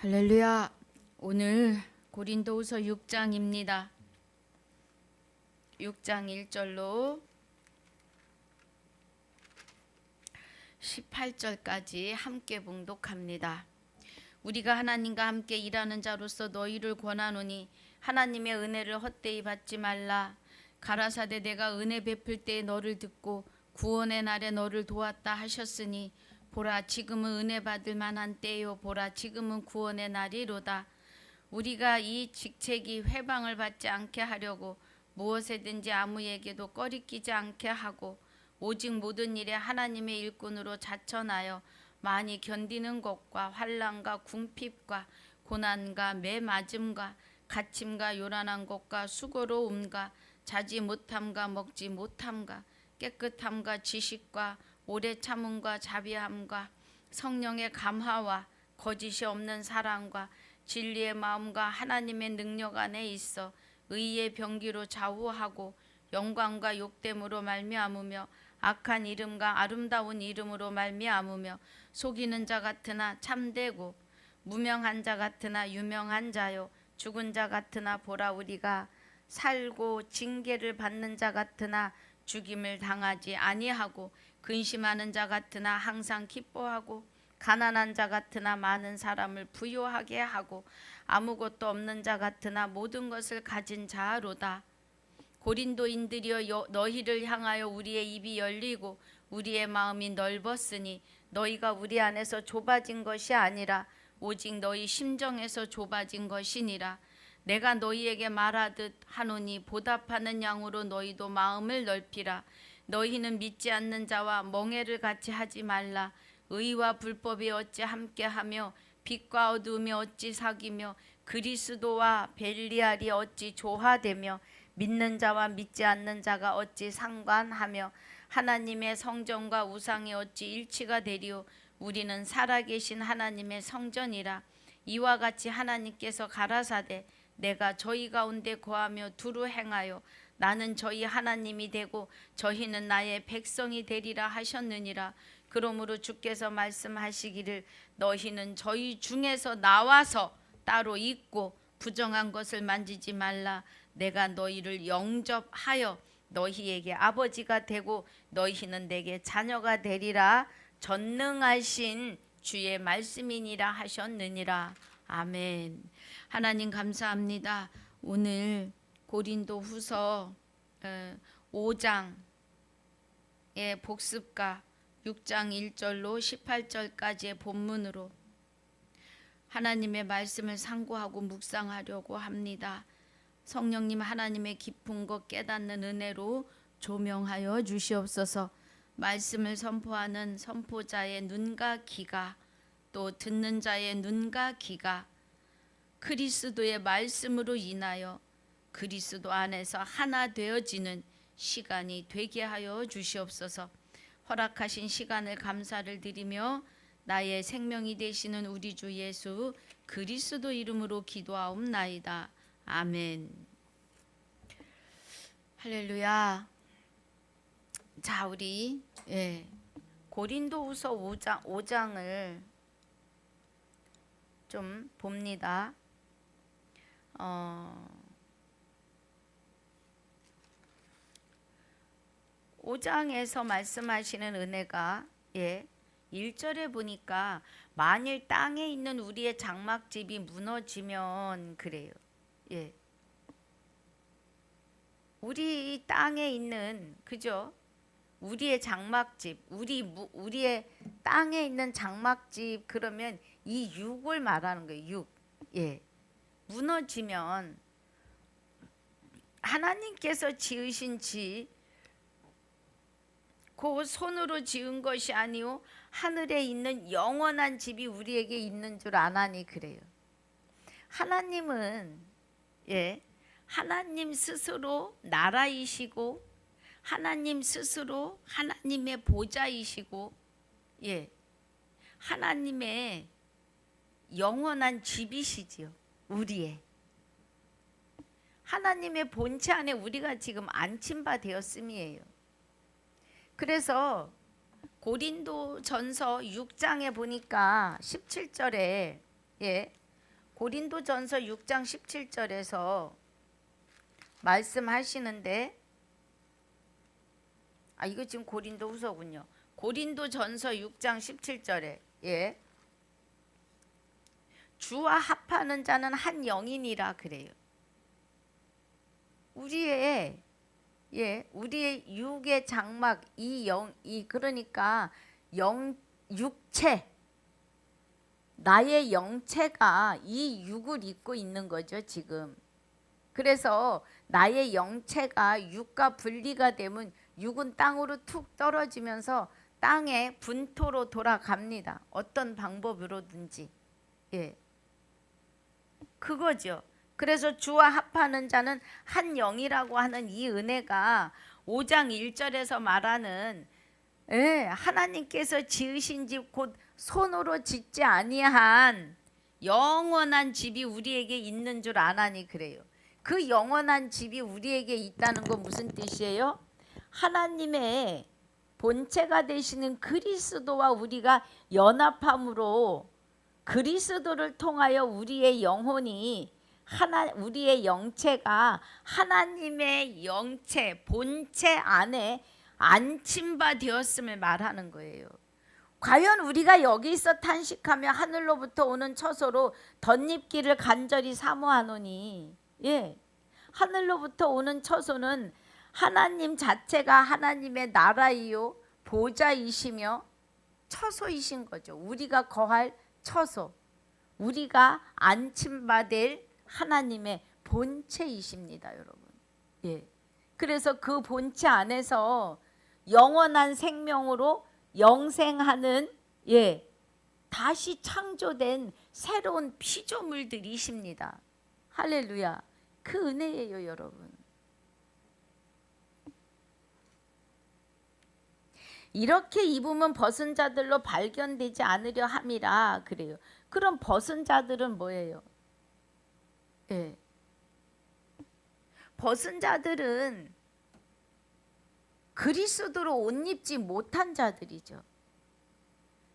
할렐루야. 오늘 고린도후서 6장입니다. 6장 1절로 18절까지 함께 봉독합니다. 우리가 하나님과 함께 일하는 자로서 너희를 권하노니 하나님의 은혜를 헛되이 받지 말라. 가라사대 내가 은혜 베풀 때에 너를 듣고 구원의 날에 너를 도왔다 하셨으니 보라 지금은 은혜 받을 만한 때요 보라 지금은 구원의 날이로다. 우리가 이 직책이 회방을 받지 않게 하려고 무엇에든지 아무에게도 꺼리끼지 않게 하고 오직 모든 일에 하나님의 일꾼으로 자천하여 많이 견디는 것과 환난과 궁핍과 고난과 매맞음과 갇힘과 요란한 것과 수고로움과 자지 못함과 먹지 못함과 깨끗함과 지식과 오래 참음과 자비함과 성령의 감화와 거짓이 없는 사랑과 진리의 마음과 하나님의 능력 안에 있어 의의 병기로 좌우하고 영광과 욕됨으로 말미암으며 악한 이름과 아름다운 이름으로 말미암으며 속이는 자 같으나 참되고 무명한 자 같으나 유명한 자요 죽은 자 같으나 보라 우리가 살고 징계를 받는 자 같으나 죽임을 당하지 아니하고 근심하는 자 같으나 항상 기뻐하고 가난한 자 같으나 많은 사람을 부유하게 하고 아무것도 없는 자 같으나 모든 것을 가진 자로다. 고린도인들이여 너희를 향하여 우리의 입이 열리고 우리의 마음이 넓었으니 너희가 우리 안에서 좁아진 것이 아니라 오직 너희 심정에서 좁아진 것이니라. 내가 너희에게 말하듯 하노니 보답하는 양으로 너희도 마음을 넓히라. 너희는 믿지 않는 자와 멍에를 같이 하지 말라. 의와 불법이 어찌 함께하며 빛과 어두움이 어찌 사귀며 그리스도와 벨리알이 어찌 조화되며 믿는 자와 믿지 않는 자가 어찌 상관하며 하나님의 성전과 우상이 어찌 일치가 되리요. 우리는 살아계신 하나님의 성전이라. 이와 같이 하나님께서 가라사대 내가 저희 가운데 거하며 두루 행하여 나는 저희 하나님이 되고 저희는 나의 백성이 되리라 하셨느니라. 그러므로 주께서 말씀하시기를 너희는 저희 중에서 나와서 따로 있고 부정한 것을 만지지 말라. 내가 너희를 영접하여 너희에게 아버지가 되고 너희는 내게 자녀가 되리라. 전능하신 주의 말씀이니라 하셨느니라. 아멘. 하나님 감사합니다. 오늘 고린도후서 5장의 복습과 6장 1절로 18절까지의 본문으로 하나님의 말씀을 상고하고 묵상하려고 합니다. 성령님 하나님의 깊은 것 깨닫는 은혜로 조명하여 주시옵소서. 말씀을 선포하는 선포자의 눈과 귀가 또 듣는 자의 눈과 귀가 그리스도의 말씀으로 인하여 그리스도 안에서 하나 되어지는 시간이 되게 하여 주시옵소서. 허락하신 시간을 감사를 드리며 나의 생명이 되시는 우리 주 예수 그리스도 이름으로 기도하옵나이다. 아멘. 할렐루야. 자, 우리 고린도후서 5장을 좀 봅니다. 5장에서 말씀하시는 은혜가 1절에 보니까 만일 땅에 있는 우리의 장막집이 무너지면 그래요. 우리 땅에 있는 그죠? 우리의 장막집, 우리의 땅에 있는 장막집 그러면 이 육을 말하는 거예요. 육. 무너지면 하나님께서 지으신 집 그 손으로 지은 것이 아니요 하늘에 있는 영원한 집이 우리에게 있는 줄 아나니 그래요. 하나님은 하나님 스스로 나라이시고 하나님 스스로 하나님의 보좌이시고 하나님의 영원한 집이시지요. 우리의 하나님의 본체 안에 우리가 지금 앉힌 바 되었음이에요. 그래서 고린도전서 6장에 보니까 17절에 고린도전서 6장 17절에서 말씀하시는데, 이거 지금 고린도후서군요. 고린도전서 6장 17절에 주와 합하는 자는 한 영이니라 그래요. 우리의 육의 장막, 그러니까 육체, 나의 영체가 이 육을 입고 있는 거죠, 지금. 그래서 나의 영체가 육과 분리가 되면 육은 땅으로 툭 떨어지면서 땅의 분토로 돌아갑니다. 어떤 방법으로든지. 그거죠. 그래서 주와 합하는 자는 한 영이라고 하는 이 은혜가 5장 1절에서 말하는 하나님께서 지으신 집 곧 손으로 짓지 아니한 영원한 집이 우리에게 있는 줄 아나니 그래요. 그 영원한 집이 우리에게 있다는 건 무슨 뜻이에요? 하나님의 본체가 되시는 그리스도와 우리가 연합함으로 그리스도를 통하여 우리의 영혼이 우리의 영체가 하나님의 영체, 본체 안에 안침바 되었음을 말하는 거예요. 과연 우리가 여기서 탄식하며 하늘로부터 오는 처소로 덧입기를 간절히 사모하노니, 하늘로부터 오는 처소는 하나님 자체가 하나님의 나라이요 보좌이시며 처소이신 거죠. 우리가 거할 처소, 우리가 안침받을 하나님의 본체이십니다, 여러분. 그래서 그 본체 안에서 영원한 생명으로 영생하는 다시 창조된 새로운 피조물들이십니다. 할렐루야. 그 은혜예요, 여러분. 이렇게 입으면 벗은 자들로 발견되지 않으려 함이라 그래요. 그럼 벗은 자들은 뭐예요? 벗은 자들은 그리스도로 옷 입지 못한 자들이죠.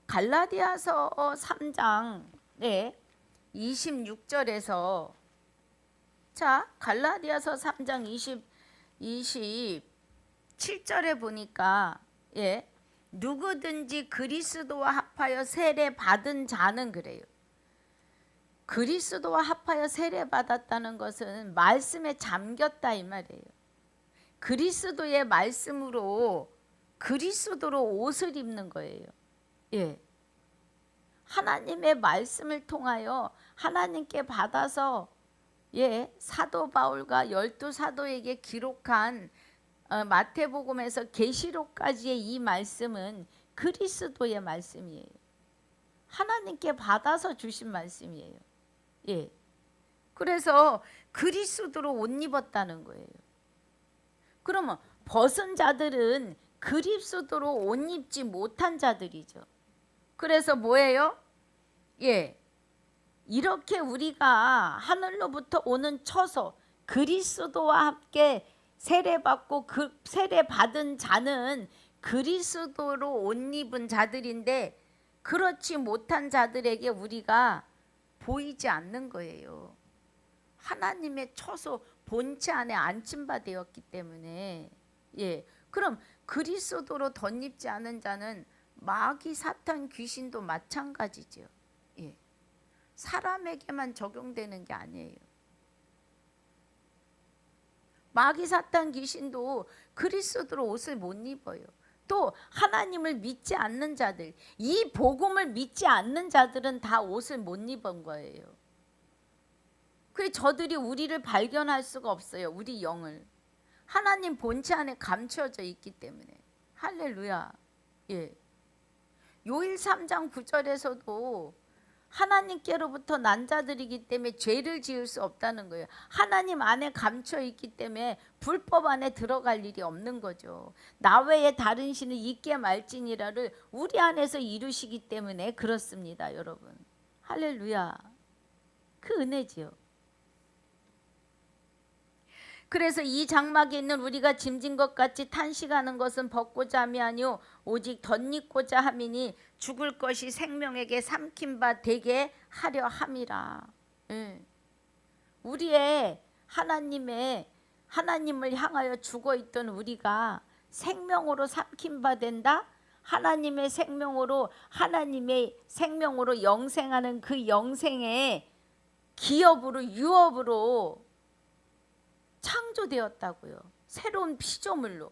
갈라디아서 3장 26절에서 갈라디아서 3장 27절에 보니까 누구든지 그리스도와 합하여 세례 받은 자는 그래요. 그리스도와 합하여 세례 받았다는 것은 말씀에 잠겼다 이 말이에요. 그리스도의 말씀으로 그리스도로 옷을 입는 거예요. 하나님의 말씀을 통하여 하나님께 받아서 사도 바울과 12사도에게 기록한 마태복음에서 계시록까지의 이 말씀은 그리스도의 말씀이에요. 하나님께 받아서 주신 말씀이에요. 그래서 그리스도로 옷 입었다는 거예요. 그러면 벗은 자들은 그리스도로 옷 입지 못한 자들이죠. 그래서 뭐예요? 이렇게 우리가 하늘로부터 오는 처소 그리스도와 함께 세례받고 그 세례받은 자는 그리스도로 옷 입은 자들인데 그렇지 못한 자들에게 우리가 보이지 않는 거예요. 하나님의 처소 본체 안에 안침받았기 때문에 그럼 그리스도로 덧입지 않은 자는 마귀 사탄 귀신도 마찬가지죠. 사람에게만 적용되는 게 아니에요. 마귀 사탄 귀신도 그리스도로 옷을 못 입어요. 또 하나님을 믿지 않는 자들, 이 복음을 믿지 않는 자들은 다 옷을 못 입은 거예요. 그래서 저들이 우리를 발견할 수가 없어요. 우리 영을. 하나님 본체 안에 감춰져 있기 때문에. 할렐루야. 요일 3장 9절에서도 하나님께로부터 난 자들이기 때문에 죄를 지을 수 없다는 거예요. 하나님 안에 감춰 있기 때문에 불법 안에 들어갈 일이 없는 거죠. 나 외에 다른 신을 있게 말지니라를 우리 안에서 이루시기 때문에 그렇습니다, 여러분. 할렐루야. 그 은혜지요. 그래서 이 장막에 있는 우리가 짐진 것 같이 탄식하는 것은 벗고자 함이 아니요 오직 덧입고자 함이니 죽을 것이 생명에게 삼킨 바 되게 하려 함이라. 예. 우리의 하나님을 향하여 죽어 있던 우리가 생명으로 삼킴 받은다. 하나님의 생명으로 영생하는 그 영생의 기업으로 유업으로 창조되었다고요. 새로운 피조물로.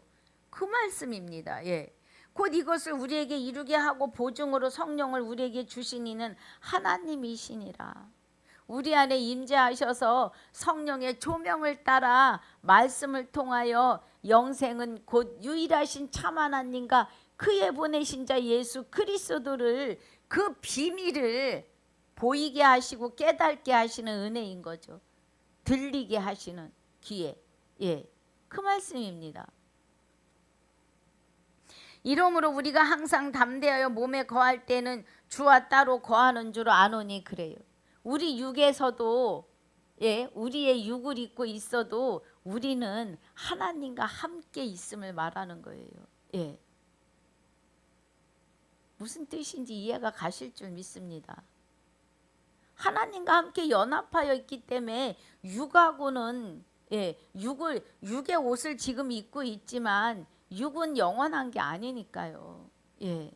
그 말씀입니다. 예. 곧 이것을 우리에게 이루게 하고 보증으로 성령을 우리에게 주신 이는 하나님이시니라. 우리 안에 임재하셔서 성령의 조명을 따라 말씀을 통하여 영생은 곧 유일하신 참 하나님과 그의 보내신 자 예수 그리스도를 그 비밀을 보이게 하시고 깨닫게 하시는 은혜인 거죠. 들리게 하시는 기회. 예, 그 말씀입니다. 이러므로 우리가 항상 담대하여 몸에 거할 때는 주와 따로 거하는 줄 아노니 그래요. 우리 육에서도 우리의 육을 입고 있어도 우리는 하나님과 함께 있음을 말하는 거예요. 예. 무슨 뜻인지 이해가 가실 줄 믿습니다. 하나님과 함께 연합하여 있기 때문에 육하고는 육의 옷을 지금 입고 있지만 육은 영원한 게 아니니까요. 예.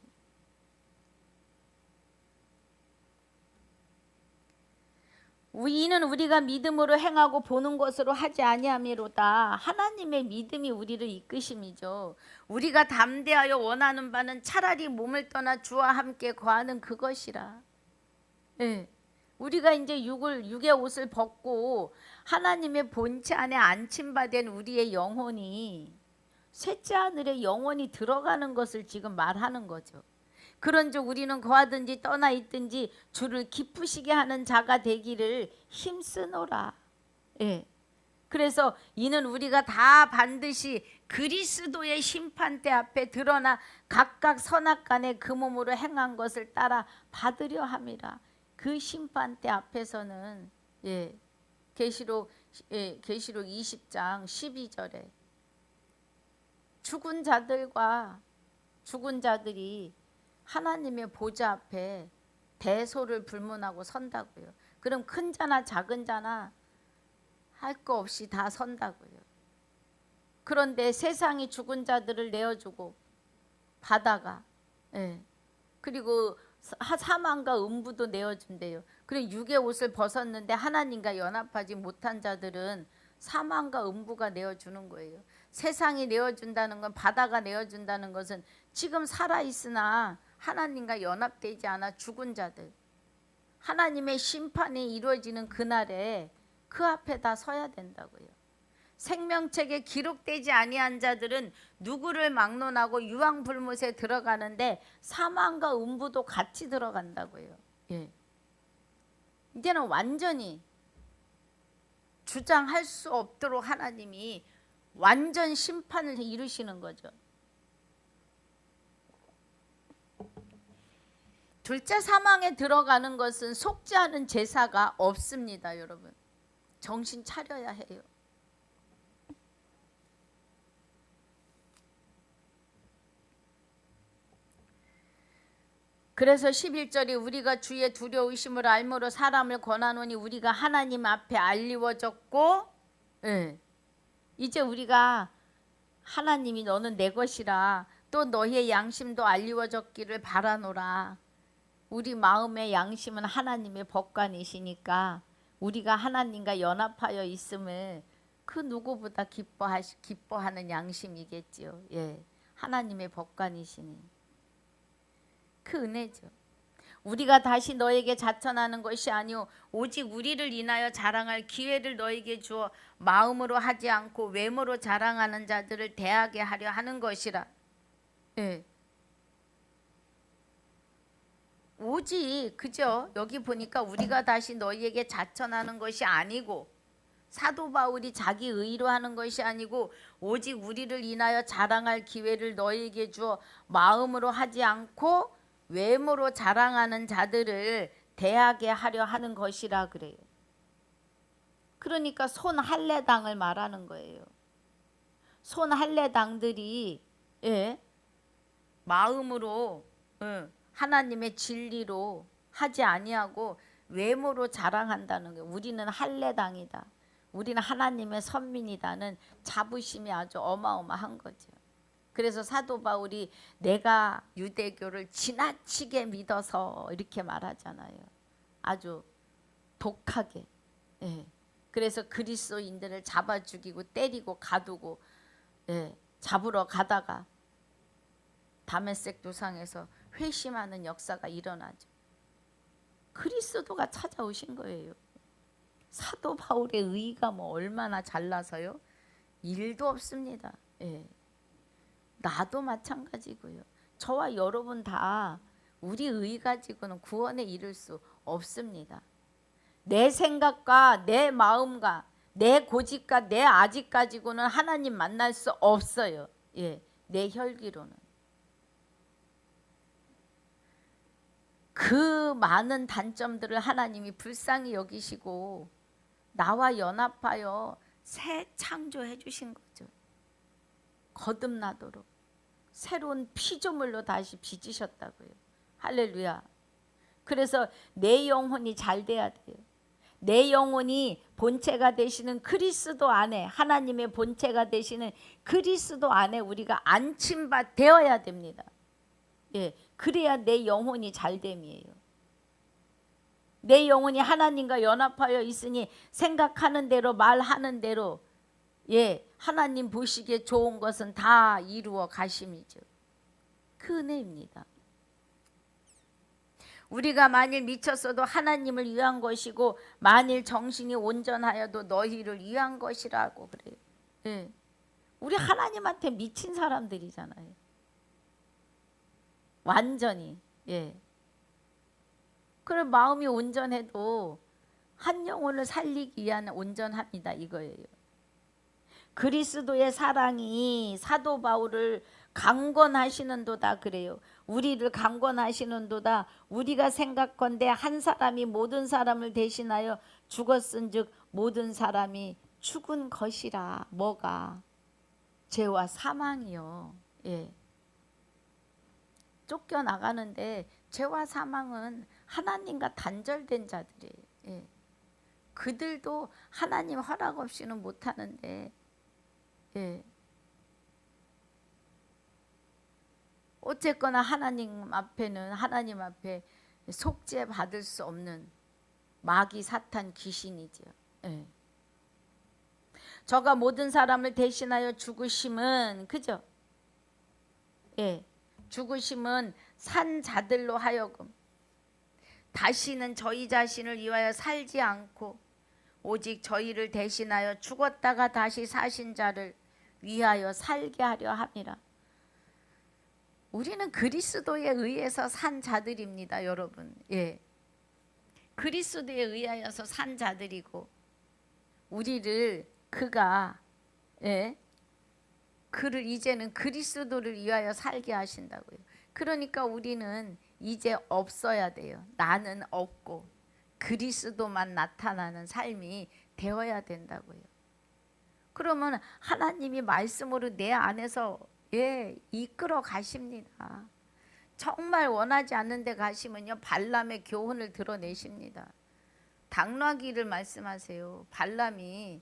이는 우리가 믿음으로 행하고 보는 것으로 하지 아니함이로다. 하나님의 믿음이 우리를 이끄심이죠. 우리가 담대하여 원하는 바는 차라리 몸을 떠나 주와 함께 거하는 그것이라. 예. 우리가 이제 육의 옷을 벗고 하나님의 본체 안에 안침받은 우리의 영혼이 셋째 하늘에 영원히 들어가는 것을 지금 말하는 거죠. 그런즉 우리는 거하든지 떠나 있든지 주를 기쁘시게 하는 자가 되기를 힘쓰노라. 예. 그래서 이는 우리가 다 반드시 그리스도의 심판대 앞에 드러나 각각 선악간에 그 몸으로 행한 것을 따라 받으려 함이라. 그 심판대 앞에서는 계시록 20장 12절에 죽은 자들이 하나님의 보좌 앞에 대소를 불문하고 선다고요. 그럼 큰 자나 작은 자나 할 거 없이 다 선다고요. 그런데 세상이 죽은 자들을 내어주고 바다가 그리고 사망과 음부도 내어준대요. 그리고 육의 옷을 벗었는데 하나님과 연합하지 못한 자들은 사망과 음부가 내어주는 거예요. 세상이 내어준다는 건, 바다가 내어준다는 것은 지금 살아있으나 하나님과 연합되지 않아 죽은 자들, 하나님의 심판이 이루어지는 그날에 그 앞에 다 서야 된다고요. 생명책에 기록되지 아니한 자들은 누구를 막론하고 유황불못에 들어가는데 사망과 음부도 같이 들어간다고요. 예. 이제는 완전히 주장할 수 없도록 하나님이 완전 심판을 이루시는 거죠. 둘째 사망에 들어가는 것은 속지 않은 제사가 없습니다. 여러분, 정신 차려야 해요. 그래서 11절이 우리가 주의 두려우심을 알므로 사람을 권하노니 우리가 하나님 앞에 알리워졌고, 이제 우리가 하나님이 너는 내 것이라 또 너의 양심도 알리워졌기를 바라노라. 우리 마음의 양심은 하나님의 법관이시니까 우리가 하나님과 연합하여 있음을 그 누구보다 기뻐하는 양심이겠지요. 하나님의 법관이시니 그 은혜죠. 우리가 다시 너에게 자천하는 것이 아니오 오직 우리를 인하여 자랑할 기회를 너에게 주어 마음으로 하지 않고 외모로 자랑하는 자들을 대하게 하려 하는 것이라. 오직 그죠? 여기 보니까 우리가 다시 너희에게 자천하는 것이 아니고, 사도 바울이 자기 의로 하는 것이 아니고 오직 우리를 인하여 자랑할 기회를 너희에게 주어 마음으로 하지 않고 외모로 자랑하는 자들을 대하게 하려 하는 것이라 그래요. 그러니까 손할례당을 말하는 거예요. 손할례당들이 마음으로 하나님의 진리로 하지 아니하고 외모로 자랑한다는 거예요. 우리는 할례당이다. 우리는 하나님의 선민이다는 자부심이 아주 어마어마한 거죠. 그래서 사도 바울이 내가 유대교를 지나치게 믿어서 이렇게 말하잖아요. 아주 독하게. 예. 그래서 그리스도인들을 잡아 죽이고 때리고 가두고 잡으러 가다가 다메섹 도상에서 회심하는 역사가 일어나죠. 그리스도가 찾아오신 거예요. 사도 바울의 의의가 뭐 얼마나 잘나서요? 일도 없습니다. 나도 마찬가지고요. 저와 여러분 다 우리 의 가지고는 구원에 이를 수 없습니다. 내 생각과 내 마음과 내 고집과 내 아직 가지고는 하나님 만날 수 없어요. 내 혈기로는. 그 많은 단점들을 하나님이 불쌍히 여기시고 나와 연합하여 새 창조해 주신 거죠. 거듭나도록 새로운 피조물로 다시 빚으셨다고요. 할렐루야. 그래서 내 영혼이 잘 돼야 돼요. 내 영혼이 본체가 되시는 그리스도 안에, 하나님의 본체가 되시는 그리스도 안에 우리가 안침바 되어야 됩니다. 그래야 내 영혼이 잘됨이에요. 내 영혼이 하나님과 연합하여 있으니 생각하는 대로 말하는 대로 하나님 보시기에 좋은 것은 다 이루어 가심이죠. 그 은혜입니다. 우리가 만일 미쳤어도 하나님을 위한 것이고 만일 정신이 온전하여도 너희를 위한 것이라고 그래요. 우리 하나님한테 미친 사람들이잖아요. 완전히. 그래 마음이 온전해도 한 영혼을 살리기 위한 온전합니다. 이거예요. 그리스도의 사랑이 사도 바울을 강권하시는도다 그래요. 우리를 강권하시는도다. 우리가 생각건대 한 사람이 모든 사람을 대신하여 죽었은즉 모든 사람이 죽은 것이라. 뭐가? 죄와 사망이요. 쫓겨나가는데 죄와 사망은 하나님과 단절된 자들이에요. 그들도 하나님 허락 없이는 못하는데 어쨌거나 하나님 앞에 속죄 받을 수 없는 마귀 사탄 귀신이죠. 저가 모든 사람을 대신하여 죽으심은 그죠? 죽으심은 산 자들로 하여금 다시는 저희 자신을 위하여 살지 않고 오직 저희를 대신하여 죽었다가 다시 사신 자를 위하여 살게 하려 함이라. 우리는 그리스도에 의해서 산 자들입니다, 여러분. 그리스도에 의하여서 산 자들이고 우리를 그가 그를 이제는 그리스도를 위하여 살게 하신다고요. 그러니까 우리는 이제 없어야 돼요. 나는 없고 그리스도만 나타나는 삶이 되어야 된다고요. 그러면 하나님이 말씀으로 내 안에서 이끌어 가십니다. 정말 원하지 않는 데 가시면요 발람의 교훈을 드러내십니다. 당나귀를 말씀하세요. 발람이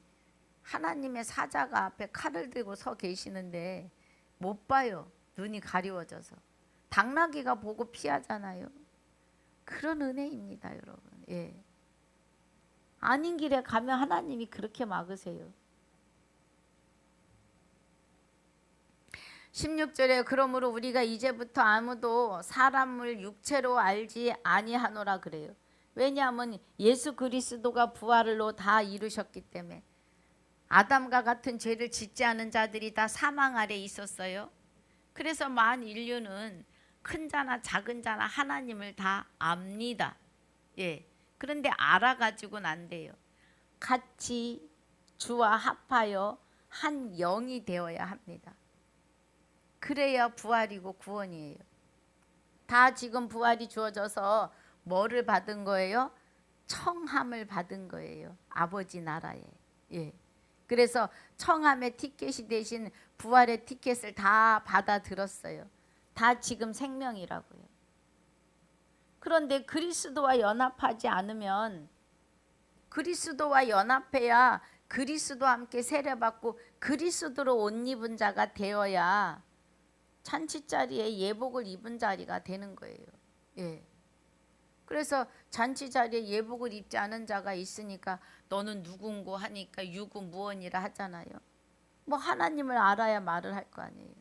하나님의 사자가 앞에 칼을 들고 서 계시는데 못 봐요. 눈이 가리워져서. 당나귀가 보고 피하잖아요. 그런 은혜입니다, 여러분. 아닌 길에 가면 하나님이 그렇게 막으세요. 16절에 그러므로 우리가 이제부터 아무도 사람을 육체로 알지 아니하노라 그래요. 왜냐하면 예수 그리스도가 부활로 다 이루셨기 때문에 아담과 같은 죄를 짓지 않은 자들이 다 사망 아래 있었어요. 그래서 만 인류는 큰 자나 작은 자나 하나님을 다 압니다. 그런데 알아가지고는 안 돼요. 같이 주와 합하여 한 영이 되어야 합니다. 그래야 부활이고 구원이에요. 다 지금 부활이 주어져서 뭐를 받은 거예요? 청함을 받은 거예요. 아버지 나라에. 그래서 청함의 티켓이 대신 부활의 티켓을 다 받아 들었어요. 다 지금 생명이라고요. 그런데 그리스도와 연합하지 않으면, 그리스도와 연합해야 그리스도와 함께 세례받고 그리스도로 옷 입은 자가 되어야 잔치자리에 예복을 입은 자리가 되는 거예요. 예. 그래서 잔치 자리에 예복을 입지 않은 자가 있으니까 너는 누군고 하니까 유구무원이라 하잖아요. 뭐 하나님을 알아야 말을 할 거 아니에요.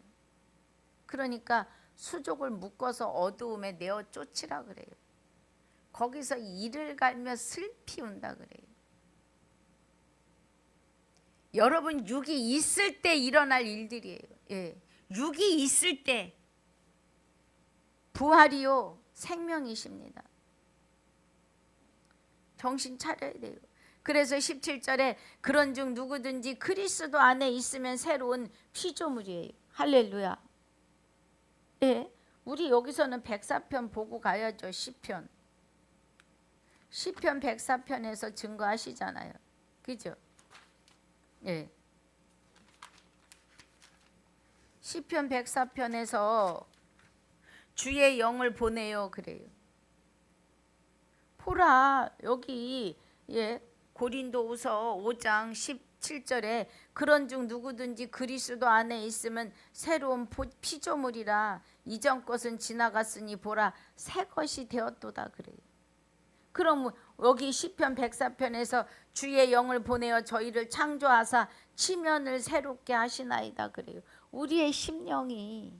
그러니까 수족을 묶어서 어두움에 내어 쫓으라 그래요. 거기서 이를 갈며 슬피 운다 그래요. 여러분, 육이 있을 때 일어날 일들이에요. 예. 육이 있을 때 부활이요 생명이십니다. 정신 차려야 돼요. 그래서 17절에 그런즉 누구든지 그리스도 안에 있으면 새로운 피조물이에요. 할렐루야. 예, 우리 여기서는 104편 보고 가야죠. 시편 104편에서 증거하시잖아요. 그죠? 예. 시편 104편에서 주의 영을 보내요 그래요. 보라, 여기 고린도후서 5장 17절에 그런즉 누구든지 그리스도 안에 있으면 새로운 피조물이라 이전 것은 지나갔으니 보라 새 것이 되었도다 그래요. 그럼 여기 시편 104편에서 주의 영을 보내어 저희를 창조하사 치면을 새롭게 하시나이다 그래요. 우리의 심령이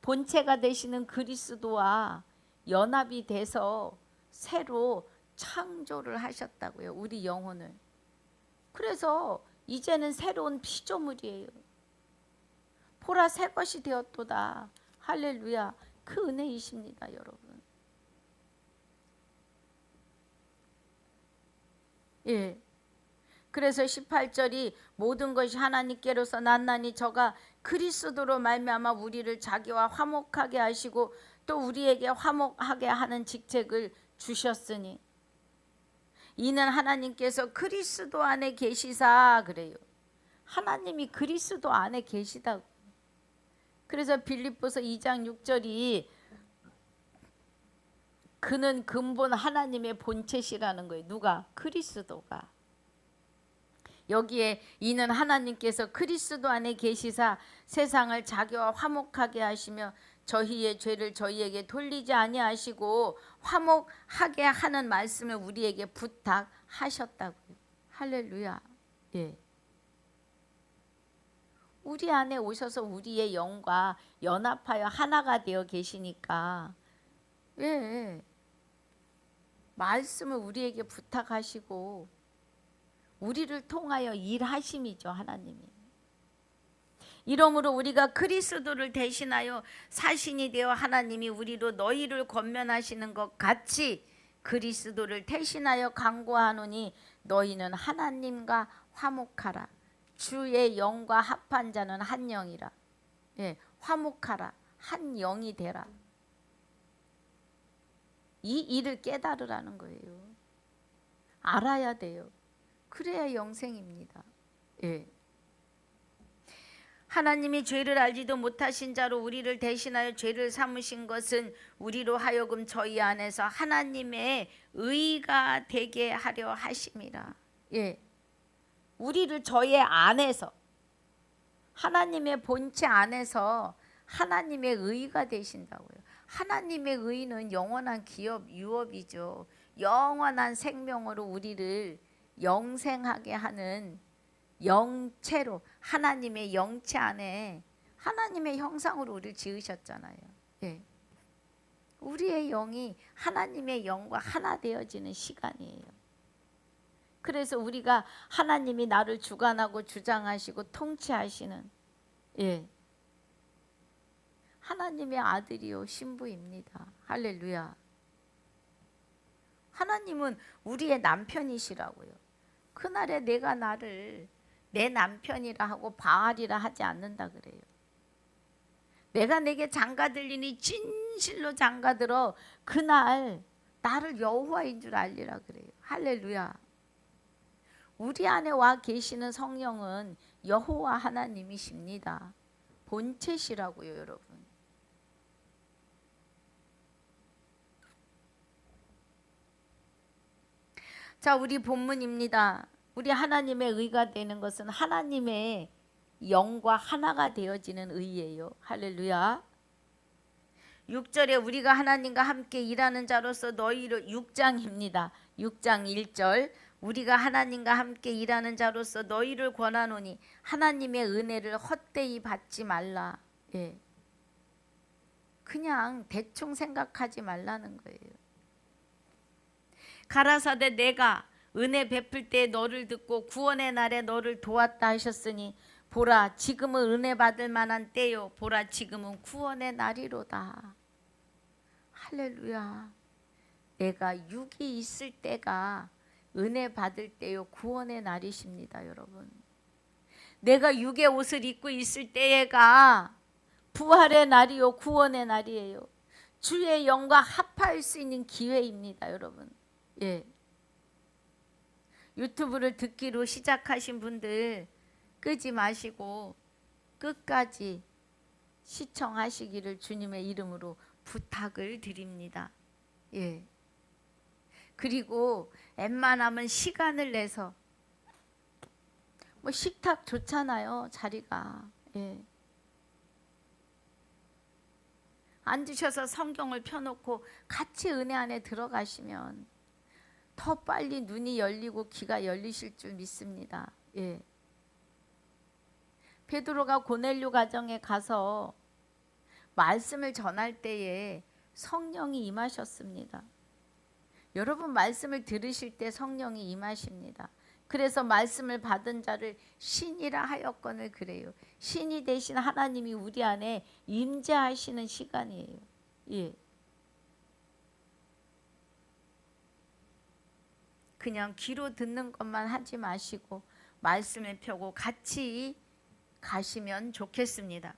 본체가 되시는 그리스도와 연합이 돼서 새로 창조를 하셨다고요. 우리 영혼을. 그래서 이제는 새로운 피조물이에요. 보라 새 것이 되었도다. 할렐루야. 그 은혜이십니다 여러분. 예. 그래서 18절이 모든 것이 하나님께로서 났나니 저가 그리스도로 말미암아 우리를 자기와 화목하게 하시고 또 우리에게 화목하게 하는 직책을 주셨으니 이는 하나님께서 그리스도 안에 계시사 그래요. 하나님이 그리스도 안에 계시다고. 그래서 빌립보서 2장 6절이 그는 근본 하나님의 본체시라는 거예요. 누가? 그리스도가. 여기에 이는 하나님께서 그리스도 안에 계시사 세상을 자기와 화목하게 하시며 저희의 죄를 저희에게 돌리지 아니하시고 화목하게 하는 말씀을 우리에게 부탁하셨다고요. 할렐루야. 예. 우리 안에 오셔서 우리의 영과 연합하여 하나가 되어 계시니까 예. 말씀을 우리에게 부탁하시고 우리를 통하여 일하심이죠. 하나님이. 이러므로 우리가 그리스도를 대신하여 사신이 되어 하나님이 우리로 너희를 권면하시는 것 같이 그리스도를 대신하여 간구하노니 너희는 하나님과 화목하라. 주의 영과 합한 자는 한 영이라. 예, 화목하라. 한 영이 되라. 이 일을 깨달으라는 거예요. 알아야 돼요. 그래야 영생입니다. 예. 하나님이 죄를 알지도 못하신 자로 우리를 대신하여 죄를 삼으신 것은 우리로 하여금 저희 안에서 하나님의 의가 되게 하려 하심이라. 예. 우리를 저의 안에서 하나님의 본체 안에서 하나님의 의가 되신다고요. 하나님의 의는 영원한 유업이죠. 영원한 생명으로 우리를 영생하게 하는 영체로 하나님의 영체 안에 하나님의 형상으로 우리를 지으셨잖아요. 예. 우리의 영이 하나님의 영과 하나 되어지는 시간이에요. 그래서 우리가 하나님이 나를 주관하고 주장하시고 통치하시는 하나님의 아들이요 신부입니다. 할렐루야. 하나님은 우리의 남편이시라고요. 그날에 내가 나를 내 남편이라 하고 바알이라 하지 않는다 그래요. 내가 내게 장가들리니 진실로 장가들어 그날 나를 여호와인 줄 알리라 그래요. 할렐루야. 우리 안에 와 계시는 성령은 여호와 하나님이십니다. 본체시라고요 여러분. 자, 우리 본문입니다. 우리 하나님의 의가 되는 것은 하나님의 영과 하나가 되어지는 의예요. 할렐루야. 6절에 우리가 하나님과 함께 일하는 자로서 너희를 6장입니다. 6장 1절 우리가 하나님과 함께 일하는 자로서 너희를 권하노니 하나님의 은혜를 헛되이 받지 말라. 예. 그냥 대충 생각하지 말라는 거예요. 가라사대 내가 은혜 베풀 때 너를 듣고 구원의 날에 너를 도왔다 하셨으니 보라 지금은 은혜 받을 만한 때요 보라 지금은 구원의 날이로다. 할렐루야. 내가 육이 있을 때가 은혜 받을 때요 구원의 날이십니다. 여러분, 내가 육의 옷을 입고 있을 때가 부활의 날이요 구원의 날이에요. 주의 영과 합할 수 있는 기회입니다. 여러분, 예. 유튜브를 듣기로 시작하신 분들 끄지 마시고 끝까지 시청하시기를 주님의 이름으로 부탁을 드립니다. 예. 그리고 웬만하면 시간을 내서 뭐 식탁 좋잖아요. 자리가. 예. 앉으셔서 성경을 펴놓고 같이 은혜 안에 들어가시면 더 빨리 눈이 열리고 귀가 열리실 줄 믿습니다. 예. 베드로가 고넬료 가정에 가서 말씀을 전할 때에 성령이 임하셨습니다. 여러분, 말씀을 들으실 때 성령이 임하십니다. 그래서 말씀을 받은 자를 신이라 하였거늘 그래요. 신이 되신 하나님이 우리 안에 임재하시는 시간이에요. 예. 그냥 귀로 듣는 것만 하지 마시고 말씀을 펴고 같이 가시면 좋겠습니다.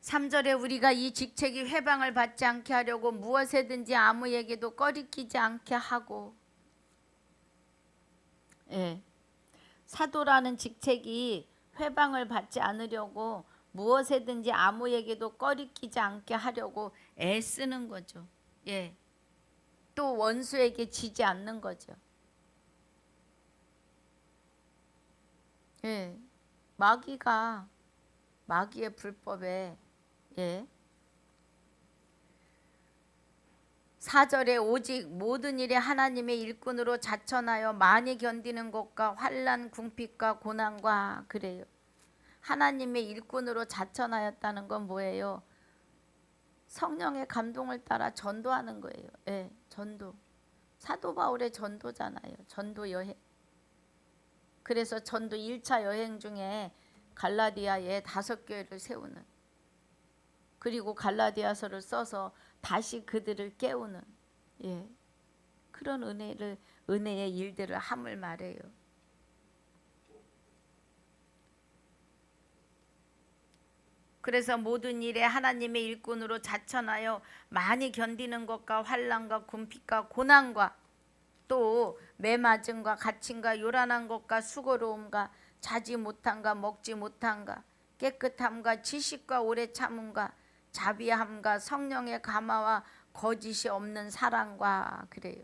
3절에 우리가 이 직책이 회방을 받지 않게 하려고 무엇에든지 아무에게도 꺼리끼지 않게 하고, 예. 사도라는 직책이 회방을 받지 않으려고 무엇에든지 아무에게도 꺼리끼지 않게 하려고 애쓰는 거죠. 예. 또 원수에게 지지 않는 거죠. 예. 마귀의 불법에, 예. 4절에 오직 모든 일에 하나님의 일꾼으로 자천하여 많이 견디는 것과 환난, 궁핍과 고난과 그래요. 하나님의 일꾼으로 자천하였다는 건 뭐예요? 성령의 감동을 따라 전도하는 거예요. 예, 전도. 사도 바울의 전도잖아요. 전도 여행. 그래서 전도 1차 여행 중에 갈라디아에 5교회를 세우는, 그리고 갈라디아서를 써서 다시 그들을 깨우는, 예, 그런 은혜의 일들을 함을 말해요. 그래서 모든 일에 하나님의 일꾼으로 자천하여 많이 견디는 것과 환난과 궁핍과 고난과 또 매맞음과 갇힘과 요란한 것과 수고로움과 자지 못함과 먹지 못함과 깨끗함과 지식과 오래 참음과 자비함과 성령의 감화와 거짓이 없는 사랑과 그래요.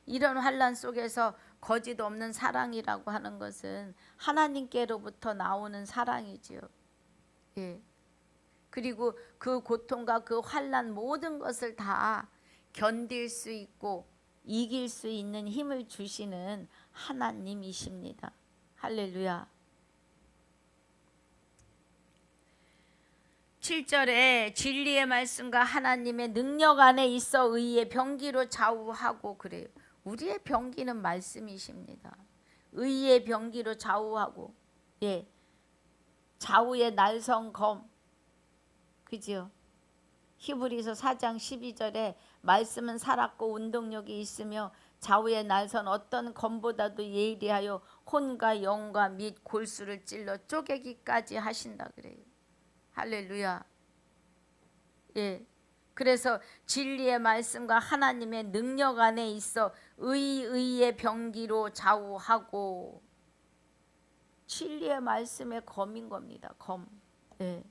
이런 환난 속에서 거짓 없는 사랑이라고 하는 것은 하나님께로부터 나오는 사랑이지요. 예. 그리고 그 고통과 그 환난 모든 것을 다 견딜 수 있고 이길 수 있는 힘을 주시는 하나님이십니다. 할렐루야. 7절에 진리의 말씀과 하나님의 능력 안에 있어 의의 병기로 좌우하고 그래요. 우리의 병기는 말씀이십니다. 의의 병기로 좌우하고, 예, 좌우의 날성 검, 그죠? 히브리서 4장 12절에 말씀은 살았고 운동력이 있으며 좌우의 날선 어떤 검보다도 예리하여 혼과 영과 및 골수를 찔러 쪼개기까지 하신다 그래요. 할렐루야. 예. 그래서 진리의 말씀과 하나님의 능력 안에 있어 의의 병기로 좌우하고, 진리의 말씀의 검인 겁니다. 검. 예.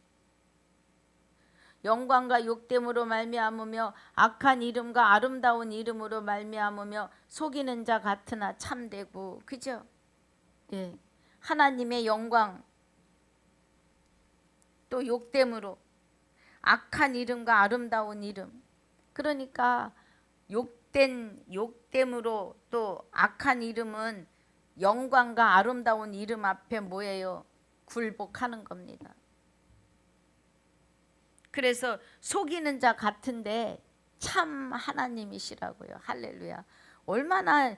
영광과 욕됨으로 말미암으며 악한 이름과 아름다운 이름으로 말미암으며 속이는 자 같으나 참되고, 그죠? 예. 하나님의 영광 또 욕됨으로 악한 이름과 아름다운 이름. 그러니까 욕됨으로 또 악한 이름은 영광과 아름다운 이름 앞에 뭐예요? 굴복하는 겁니다. 그래서 속이는 자 같은데 참 하나님이시라고요. 할렐루야. 얼마나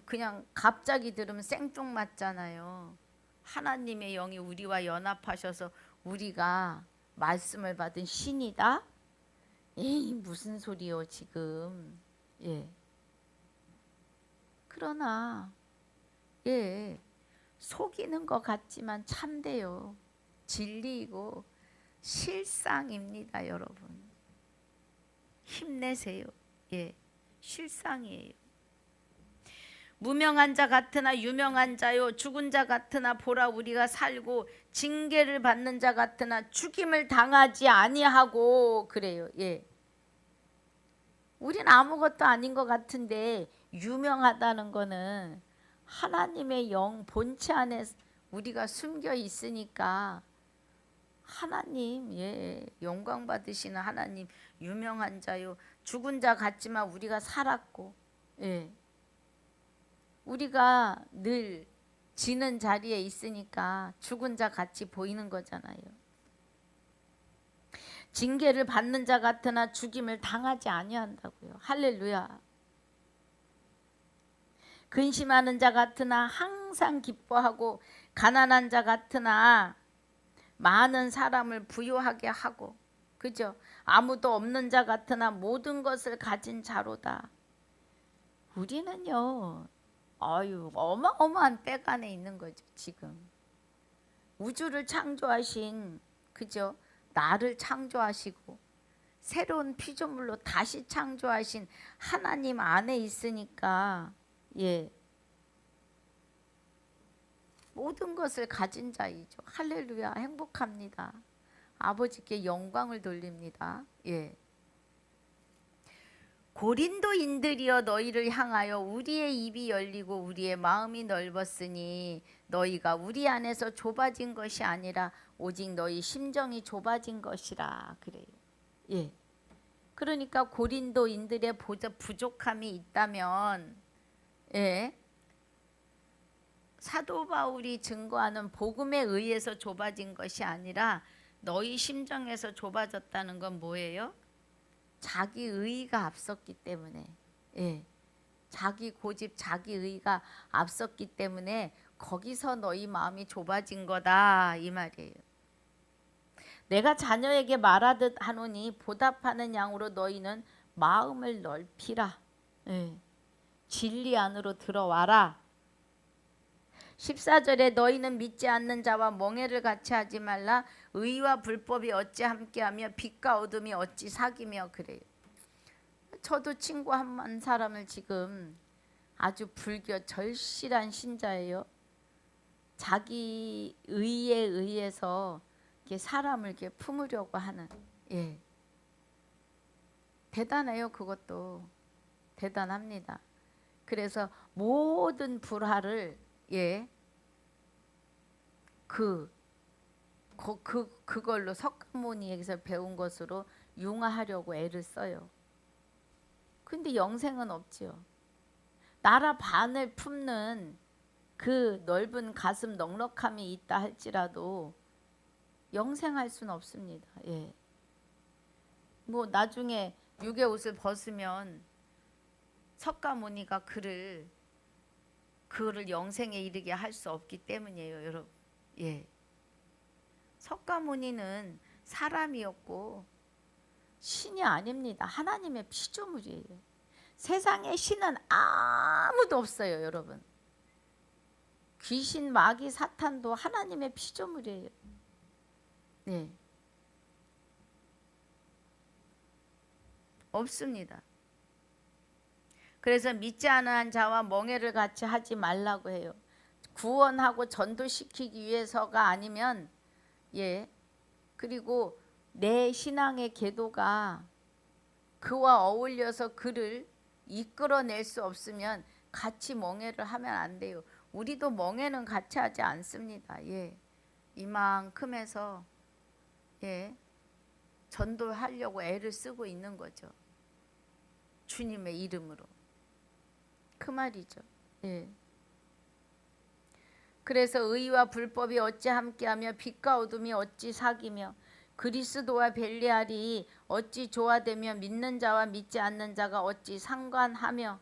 그냥 갑자기 들으면 생뚱맞잖아요. 하나님의 영이 우리와 연합하셔서 우리가 말씀을 받은 신이다? 에이, 무슨 소리요 지금. 예. 그러나 속이는 것 같지만 참돼요. 진리이고 실상입니다, 여러분. 힘내세요. 실상이에요. 무명한 자 같으나 유명한 자요, 죽은 자 같으나 보라 우리가 살고 징계를 받는 자 같으나 죽임을 당하지 아니하고, 그래요. 우린 아무것도 아닌 것 같은데 유명하다는 거는 하나님의 영 본체 안에 우리가 숨겨 있으니까 하나님, 영광 받으시는 하나님, 유명한 자요, 죽은 자 같지만 우리가 살았고, 우리가 늘 지는 자리에 있으니까 죽은 자 같이 보이는 거잖아요. 징계를 받는 자 같으나 죽임을 당하지 아니한다고요. 할렐루야. 근심하는 자 같으나 항상 기뻐하고 가난한 자 같으나 많은 사람을 부유하게 하고, 그죠? 아무도 없는 자 같으나 모든 것을 가진 자로다. 우리는요, 어마어마한 백 안에 있는 거죠. 지금 우주를 창조하신, 그죠? 나를 창조하시고 새로운 피조물로 다시 창조하신 하나님 안에 있으니까 모든 것을 가진 자이죠. 할렐루야. 행복합니다. 아버지께 영광을 돌립니다. 고린도인들이여 너희를 향하여 우리의 입이 열리고 우리의 마음이 넓었으니 너희가 우리 안에서 좁아진 것이 아니라 오직 너희 심정이 좁아진 것이라. 그래요. 그러니까 고린도인들의 부족함이 있다면 사도 바울이 증거하는 복음에 의해서 좁아진 것이 아니라 너희 심정에서 좁아졌다는 건 뭐예요? 자기 의의가 앞섰기 때문에, 자기 고집, 자기 의의가 앞섰기 때문에 거기서 너희 마음이 좁아진 거다, 이 말이에요. 내가 자녀에게 말하듯 하노니 보답하는 양으로 너희는 마음을 넓히라. 진리 안으로 들어와라. 14절에 너희는 믿지 않는 자와 멍에를 같이 하지 말라. 의와 불법이 어찌 함께하며 빛과 어둠이 어찌 사귀며. 그래요. 저도 친구 한 사람을 지금 아주 불교 절실한 신자예요. 자기 의에 의해서 이렇게 사람을 이렇게 품으려고 하는. 대단해요. 그것도 대단합니다. 그래서 모든 불화를 그걸로 석가모니에게서 배운 것으로 융화하려고 애를 써요. 근데 영생은 없지요. 나라 반을 품는 그 넓은 가슴 넉넉함이 있다 할지라도 영생할 수는 없습니다. 뭐 나중에 육의 옷을 벗으면 석가모니가 그를 영생에 이르게 할 수 없기 때문이에요, 여러분. 석가모니는 사람이었고 신이 아닙니다. 하나님의 피조물이에요. 세상에 신은 아무도 없어요, 여러분. 귀신, 마귀, 사탄도 하나님의 피조물이에요. 없습니다. 그래서 믿지 않은 자와 멍에를 같이 하지 말라고 해요. 구원하고 전도시키기 위해서가 아니면 그리고 내 신앙의 궤도가 그와 어울려서 그를 이끌어낼 수 없으면 같이 멍해를 하면 안 돼요. 우리도 멍해는 같이 하지 않습니다. 예, 이만큼에서 예, 전도하려고 애를 쓰고 있는 거죠. 주님의 이름으로. 그 말이죠. 예. 그래서 의와 불법이 어찌 함께하며 빛과 어둠이 어찌 사귀며 그리스도와 벨리알이 어찌 조화되며 믿는 자와 믿지 않는 자가 어찌 상관하며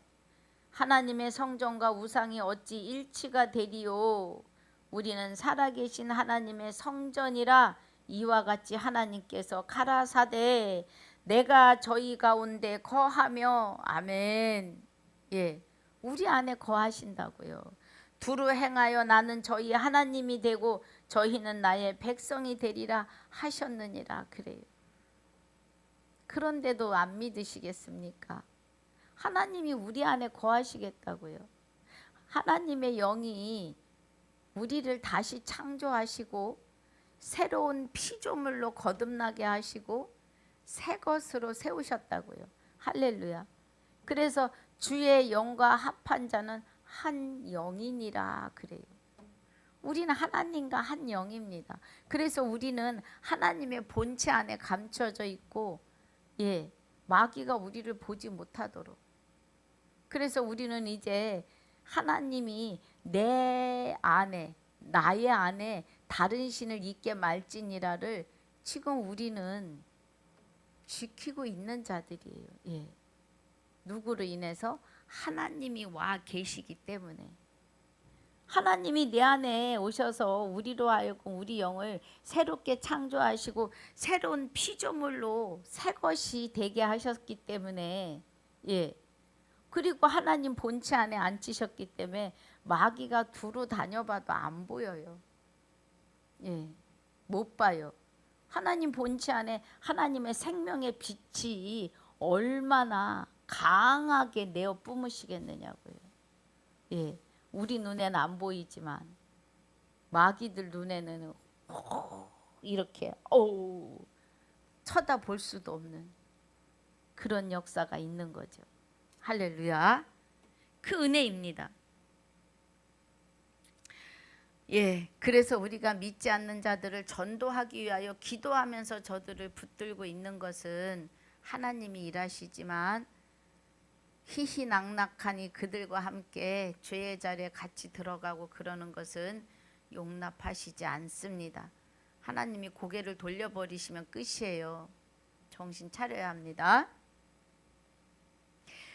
하나님의 성전과 우상이 어찌 일치가 되리요. 우리는 살아계신 하나님의 성전이라 이와 같이 하나님께서 가라사대 내가 저희 가운데 거하며 아멘. 예, 우리 안에 거하신다고요. 두루 행하여 나는 저희 하나님이 되고 저희는 나의 백성이 되리라 하셨느니라 그래요. 그런데도 안 믿으시겠습니까? 하나님이 우리 안에 거하시겠다고요. 하나님의 영이 우리를 다시 창조하시고 새로운 피조물로 거듭나게 하시고 새 것으로 세우셨다고요. 할렐루야. 그래서 주의 영과 합한 자는 한 영이니라 그래요. 우리는 하나님과 한 영입니다. 그래서 우리는 하나님의 본체 안에 감춰져 있고 예, 마귀가 우리를 보지 못하도록. 그래서 우리는 이제 하나님이 내 안에 나의 안에 다른 신을 있게 말지니라를 지금 우리는 지키고 있는 자들이에요. 예. 누구로 인해서? 하나님이 와 계시기 때문에. 하나님이 내 안에 오셔서 우리로 하여금 우리 영을 새롭게 창조하시고 새로운 피조물로 새 것이 되게 하셨기 때문에 예. 그리고 하나님 본체 안에 앉히셨기 때문에 마귀가 두루 다녀봐도 안 보여요. 예. 못 봐요. 하나님 본체 안에 하나님의 생명의 빛이 얼마나 강하게 내어 뿜으시겠느냐고요. 예, 우리 눈에는 안 보이지만 마귀들 눈에는 이렇게 쳐다볼 수도 없는 그런 역사가 있는 거죠. 할렐루야. 그 은혜입니다. 예, 그래서 우리가 믿지 않는 자들을 전도하기 위하여 기도하면서 저들을 붙들고 있는 것은 하나님이 일하시지만 희희낙낙하니 그들과 함께 죄의 자리에 같이 들어가고 그러는 것은 용납하시지 않습니다. 하나님이 고개를 돌려버리시면 끝이에요. 정신 차려야 합니다.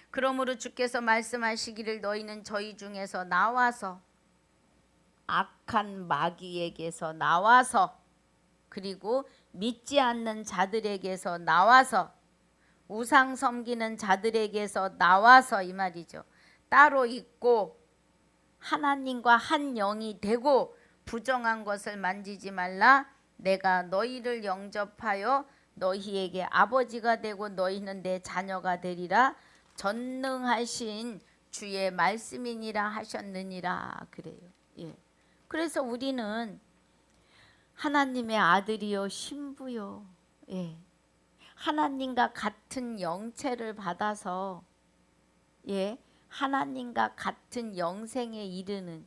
그러므로 주께서 말씀하시기를 너희는 저희 중에서 나와서 악한 마귀에게서 나와서 그리고 믿지 않는 자들에게서 나와서 우상 섬기는 자들에게서 나와서 이 말이죠. 따로 있고 하나님과 한 영이 되고 부정한 것을 만지지 말라. 내가 너희를 영접하여 너희에게 아버지가 되고 너희는 내 자녀가 되리라. 전능하신 주의 말씀이니라 하셨느니라 그래요. 예. 그래서 우리는 하나님의 아들이요 신부요. 예. 하나님과 같은 영체를 받아서 예, 하나님과 같은 영생에 이르는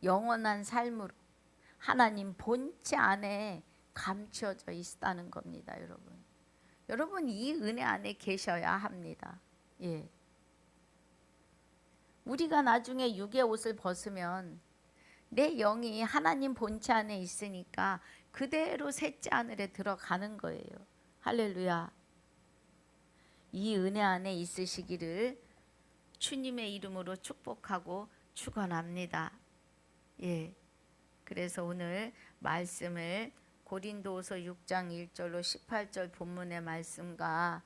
영원한 삶으로 하나님 본체 안에 감추어져 있다는 겁니다, 여러분. 여러분 이 은혜 안에 계셔야 합니다. 예. 우리가 나중에 육의 옷을 벗으면 내 영이 하나님 본체 안에 있으니까 그대로 셋째 하늘에 들어가는 거예요. 할렐루야. 이 은혜 안에 있으시기를 주님의 이름으로 축복하고 축원합니다. 예. 그래서 오늘 말씀을 고린도후서 6장 1절로 18절 본문의 말씀과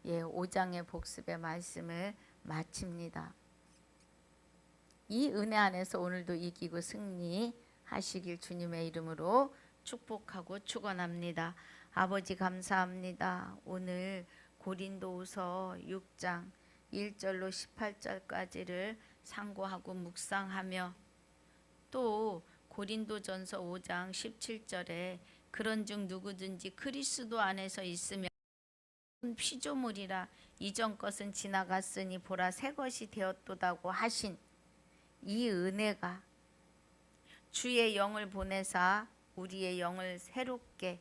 5장의 복습의 말씀을 마칩니다. 이 은혜 안에서 오늘도 이기고 승리하시길 주님의 이름으로 축복하고 축원합니다. 아버지 감사합니다. 오늘 고린도후서 6장 1절로 18절까지를 상고하고 묵상하며 또 고린도전서 5장 17절에 그런즉 누구든지 그리스도 안에서 있으면 피조물이라 이전 것은 지나갔으니 보라 새 것이 되었도다고 하신 이 은혜가 주의 영을 보내사 우리의 영을 새롭게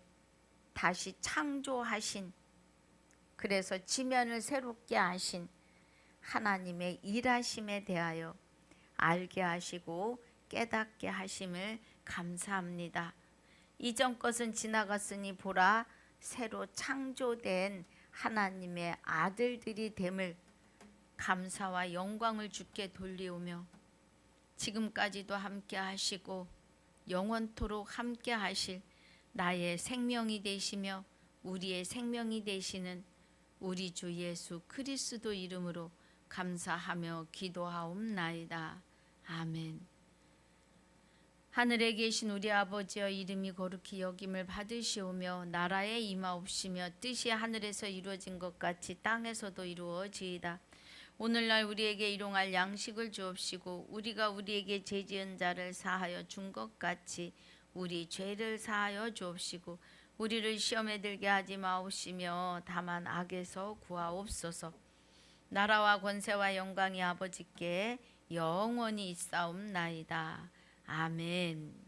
다시 창조하신, 그래서 지면을 새롭게 하신 하나님의 일하심에 대하여 알게 하시고 깨닫게 하심을 감사합니다. 이전 것은 지나갔으니 보라 새로 창조된 하나님의 아들들이 됨을 감사와 영광을 주께 돌리오며 지금까지도 함께 하시고 영원토록 함께 하실 나의 생명이 되시며 우리의 생명이 되시는 우리 주 예수 그리스도 이름으로 감사하며 기도하옵나이다. 아멘. 하늘에 계신 우리 아버지여 이름이 거룩히 여김을 받으시오며 나라에 임하옵시며 뜻이 하늘에서 이루어진 것 같이 땅에서도 이루어지이다. 오늘날 우리에게 일용할 양식을 주옵시고 우리가 우리에게 죄지은 자를 사하여 준 것 같이 우리 죄를 사하여 주옵시고 우리를 시험에 들게 하지 마옵시며 다만 악에서 구하옵소서. 나라와 권세와 영광이 아버지께 영원히 있사옵나이다. 아멘.